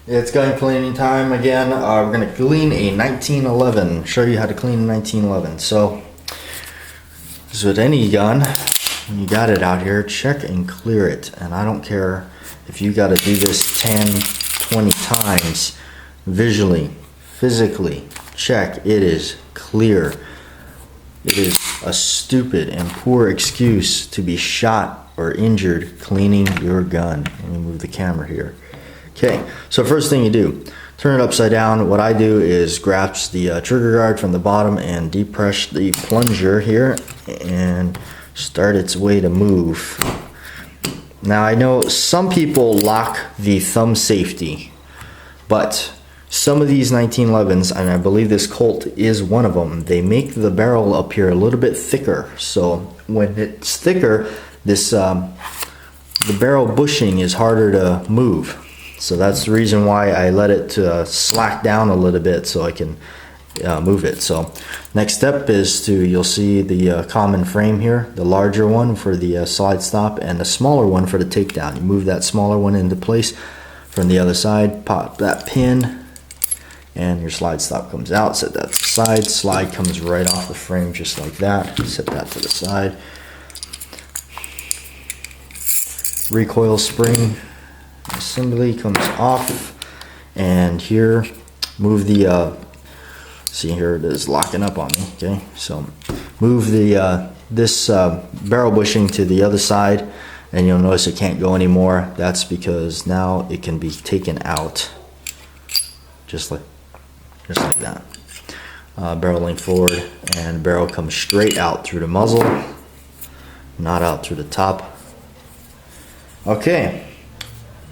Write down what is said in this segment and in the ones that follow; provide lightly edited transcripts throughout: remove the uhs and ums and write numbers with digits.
It's gun cleaning time again. We're going to clean a 1911. Show you how to clean a 1911. So, as with any gun, when you got it out here, check and clear it. And I don't care if you got to do this 10, 20 times visually, physically. Check. It is clear. It is a stupid and poor excuse to be shot or injured cleaning your gun. Let me move the camera here. Okay, so first thing you do, turn it upside down. What I do is grasp the trigger guard from the bottom and depress the plunger here and start its way to move. Now I know some people lock the thumb safety, but some of these 1911s, and I believe this Colt is one of them, they make the barrel appear a little bit thicker. So when it's thicker, this the barrel bushing is harder to move. So that's the reason why I let it slack down a little bit so I can move it. So next step is you'll see the common frame here, the larger one for the slide stop and the smaller one for the takedown. You move that smaller one into place from the other side, pop that pin, and your slide stop comes out. Set that to the side, slide comes right off the frame just like that. Set that to the side. Recoil spring assembly comes off, and here move the see, here it is locking up on me. Okay, so move the this barrel bushing to the other side, and you'll notice it can't go anymore. That's because now it can be taken out just like that. Barrel lean forward, and barrel comes straight out through the muzzle, not out through the top. Okay,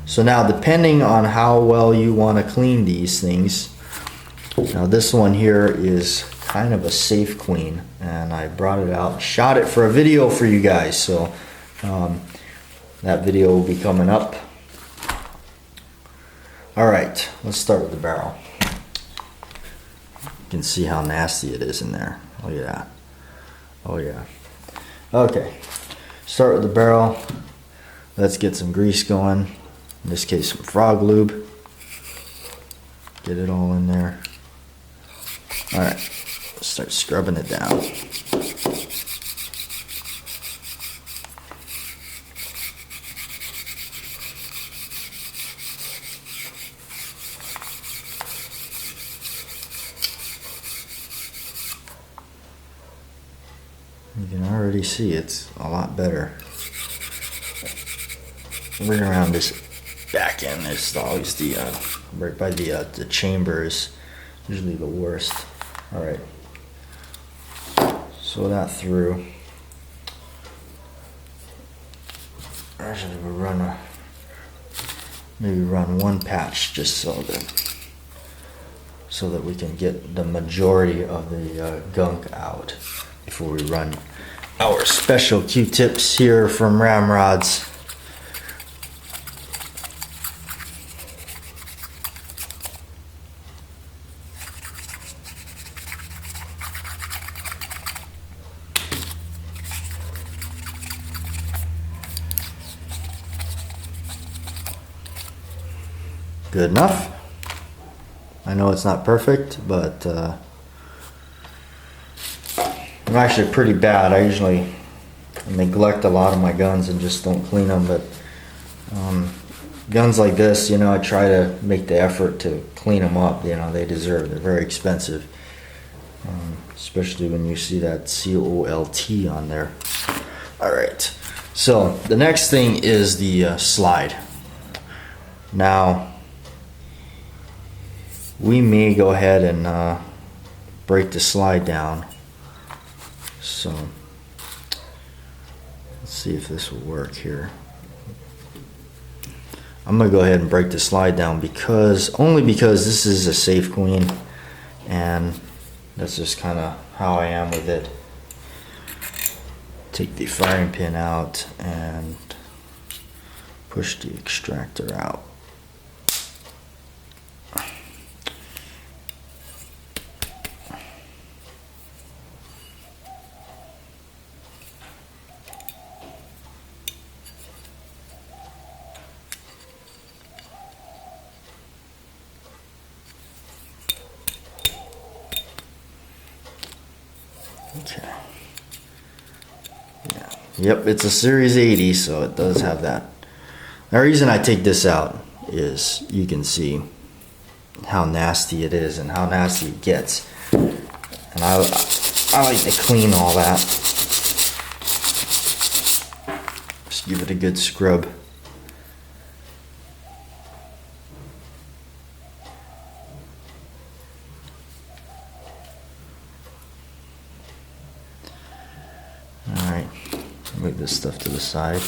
so now depending on how well you want to clean these things, now this one here is kind of a safe clean, and I brought it out, shot it for a video for you guys, so that video will be coming up. Alright, let's start with the barrel. You can see how nasty it is in there. Look at that. Oh yeah. Okay, start with the barrel. Let's get some grease going. In this case, some frog lube. Get it all in there. Alright, let's start scrubbing it down. You can already see it's a lot better. Right around this back end, there's always the right by the chamber is usually the worst. All right, so that through. Actually, we'll run maybe run one patch just so that we can get the majority of the gunk out before we run our special Q-tips here from Ramrod's. Good enough. I know it's not perfect, but I'm actually pretty bad. I usually neglect a lot of my guns and just don't clean them, but guns like this, you know, I try to make the effort to clean them up. You know, they deserve. They're very expensive, especially when you see that COLT on there. All right, so the next thing is the slide. Now, we may go ahead and break the slide down. So let's see if this will work here. I'm gonna go ahead and break the slide down only because this is a safe clean, and that's just kind of how I am with it. Take the firing pin out and push the extractor out. Okay. Yeah. Yep, it's a Series 80, so it does have that. The reason I take this out is you can see how nasty it is and how nasty it gets. And I like to clean all that. Just give it a good scrub. Alright, move this stuff to the side.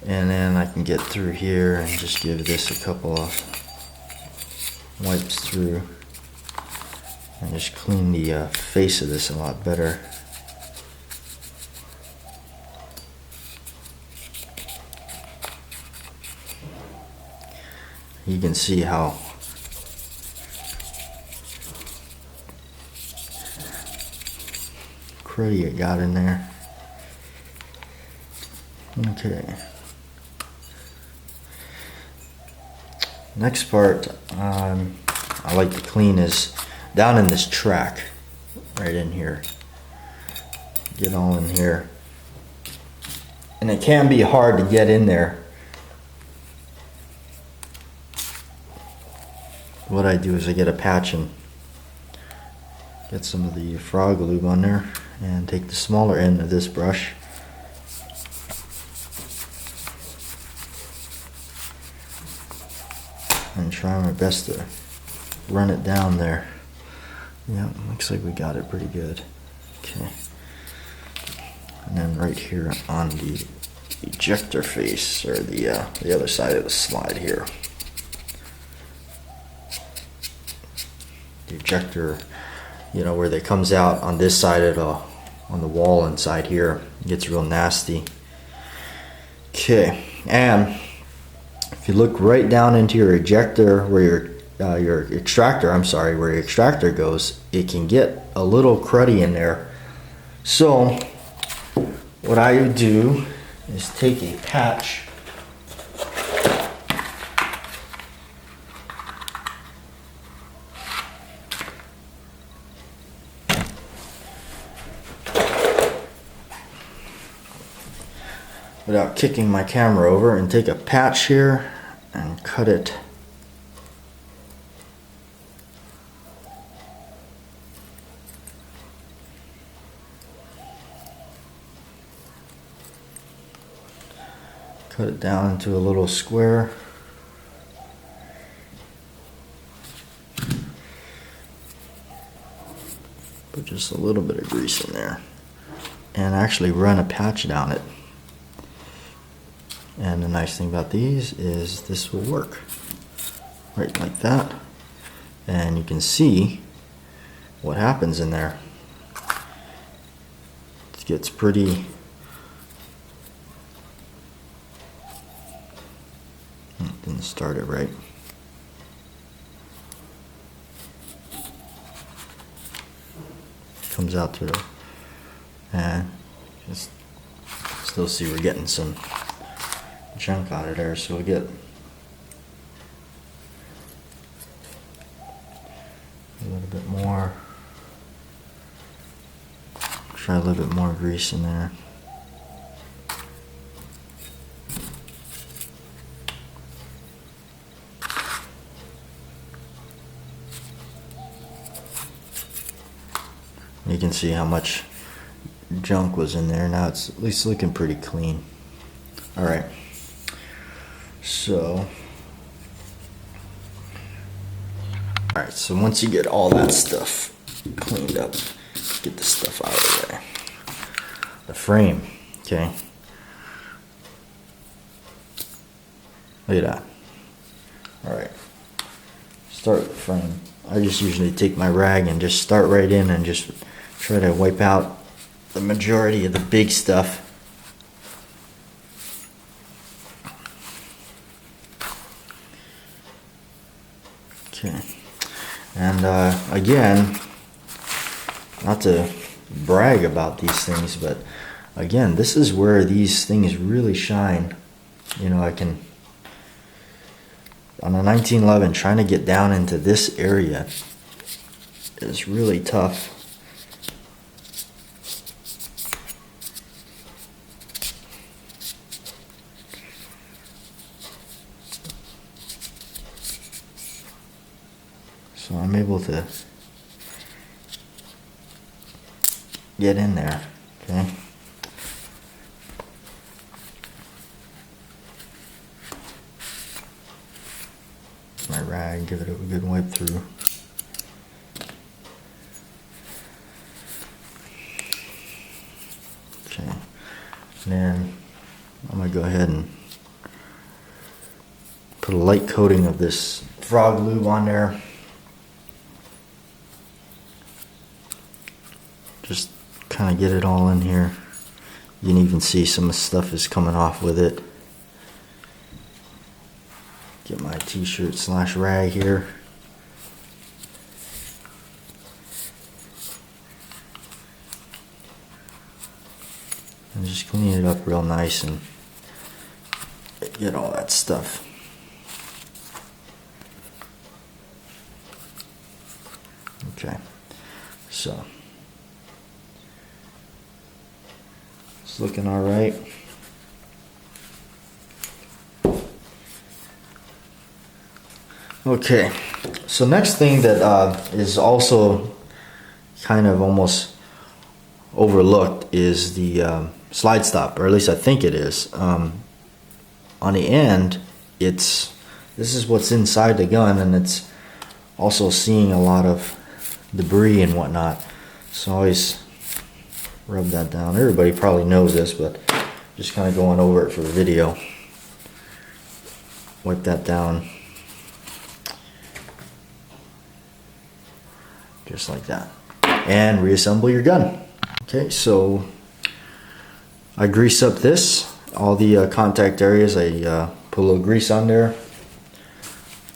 And then I can get through here and just give this a couple of wipes through and just clean the face of this a lot better. You can see how cruddy it got in there. Okay. Next part I like to clean is down in this track, right in here. Get all in here. And it can be hard to get in there. What I do is I get a patch and get some of the frog lube on there and take the smaller end of this brush and try my best to run it down there. Yeah, looks like we got it pretty good. Okay. And then right here on the ejector face, or the other side of the slide here. The ejector, you know, where it comes out on this side of on the wall inside here, it gets real nasty. Okay, and if you look right down into your ejector, where your extractor, I'm sorry, where your extractor goes, it can get a little cruddy in there. So what I would do is take a patch without kicking my camera over, and take a patch here and cut it down into a little square. Put just a little bit of grease in there and actually run a patch down it. And the nice thing about these is this will work right like that, and you can see what happens in there. It gets pretty didn't start it right. Comes out through, and just still see we're getting some junk out of there, so we'll get a little bit more, try a little bit more grease in there. You can see how much junk was in there. Now it's at least looking pretty clean. Alright, so once you get all that stuff cleaned up, get the stuff out of the way. The frame, okay. Look at that. Alright, start with the frame. I just usually take my rag and just start right in and just try to wipe out the majority of the big stuff. Okay, and again, not to brag about these things, but again, this is where these things really shine. You know, I can, on a 1911, trying to get down into this area is really tough. So I'm able to get in there, okay? My rag, give it a good wipe through. Okay, and then I'm gonna go ahead and put a light coating of this frog lube on there. Just kind of get it all in here. You can even see some of the stuff is coming off with it. Get my t-shirt / rag here. And just clean it up real nice and get all that stuff. Okay, so it's looking all right. Okay, so next thing that is also kind of almost overlooked is the slide stop, or at least I think it is. On the end, this is what's inside the gun, and it's also seeing a lot of debris and whatnot. So always rub that down. Everybody probably knows this, but just kind of going over it for the video. Wipe that down. Just like that. And reassemble your gun. Okay, so I grease up this. All the contact areas, I put a little grease on there.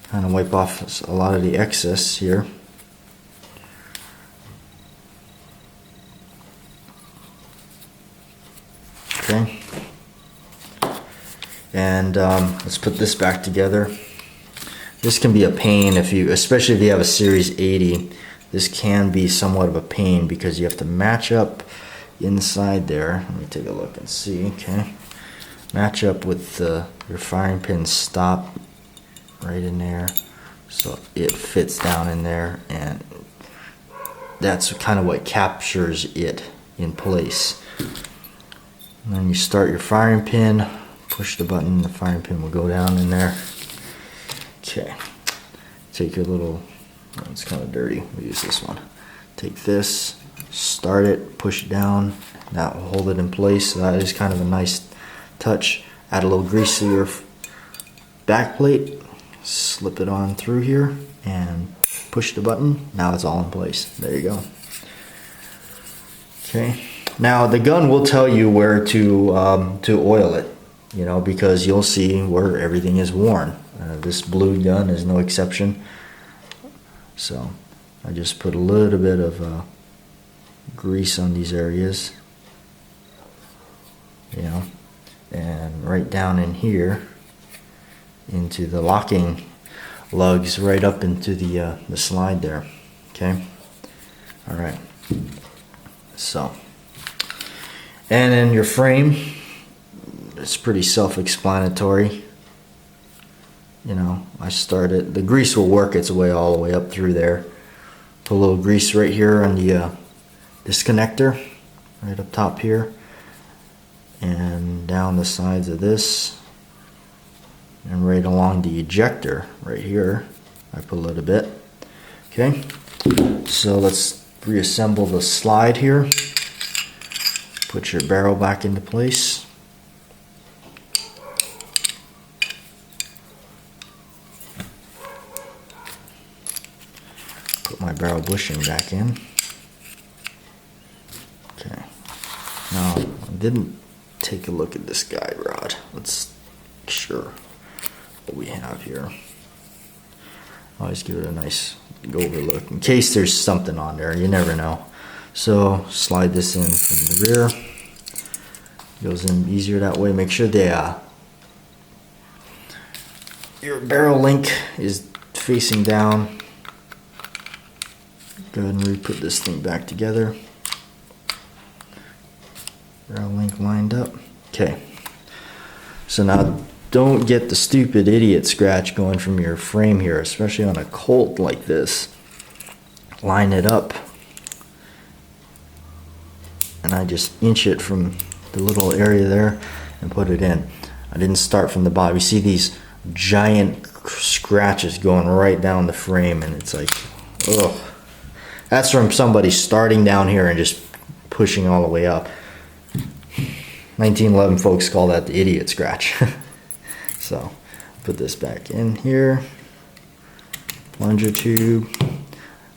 Kind of wipe off a lot of the excess here. Okay. And let's put this back together. This can be a pain especially if you have a Series 80. This can be somewhat of a pain because you have to match up inside there. Let me take a look and see. Okay, match up with your firing pin stop right in there, so it fits down in there, and that's kind of what captures it in place. And then you start your firing pin, push the button, the firing pin will go down in there. Okay, take your little, oh, it's kind of dirty, we'll use this one. Take this, start it, push it down, that will hold it in place. So that is kind of a nice touch. Add a little grease to your back plate, slip it on through here, and push the button. Now it's all in place. There you go. Okay. Now the gun will tell you where to oil it, you know, because you'll see where everything is worn. This blue gun is no exception. So I just put a little bit of grease on these areas, you know, and right down in here into the locking lugs, right up into the slide there. Okay. All right. So, and then your frame, it's pretty self-explanatory. You know, I started, the grease will work its way all the way up through there. Put a little grease right here on the disconnector, right up top here, and down the sides of this, and right along the ejector right here. I put a little bit. Okay, so let's reassemble the slide here. Put your barrel back into place. Put my barrel bushing back in. Okay. Now, I didn't take a look at this guide rod. Let's make sure what we have here. Always give it a nice go over look in case there's something on there. You never know. So slide this in from the rear. Goes in easier that way. Make sure your barrel link is facing down. Go ahead and re-put this thing back together. Rail link lined up. Okay. So now don't get the stupid idiot scratch going from your frame here, especially on a Colt like this. Line it up. And I just inch it from the little area there and put it in. I didn't start from the bottom. You see these giant scratches going right down the frame, and it's like, ugh. That's from somebody starting down here and just pushing all the way up. 1911 folks call that the idiot scratch. So put this back in here. Plunger tube.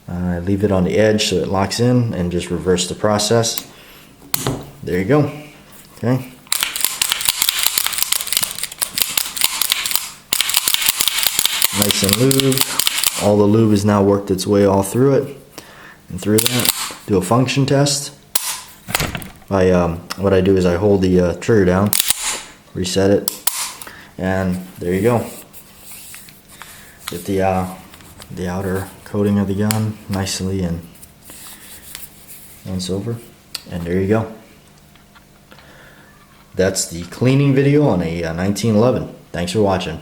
Leave it on the edge so it locks in, and just reverse the process. There you go. Okay. Nice and lubed. All the lube has now worked its way all through it and through that. Do a function test. What I do is I hold the trigger down, reset it, and there you go. Get the outer coating of the gun nicely and once over, and there you go. That's the cleaning video on a 1911. Thanks for watching.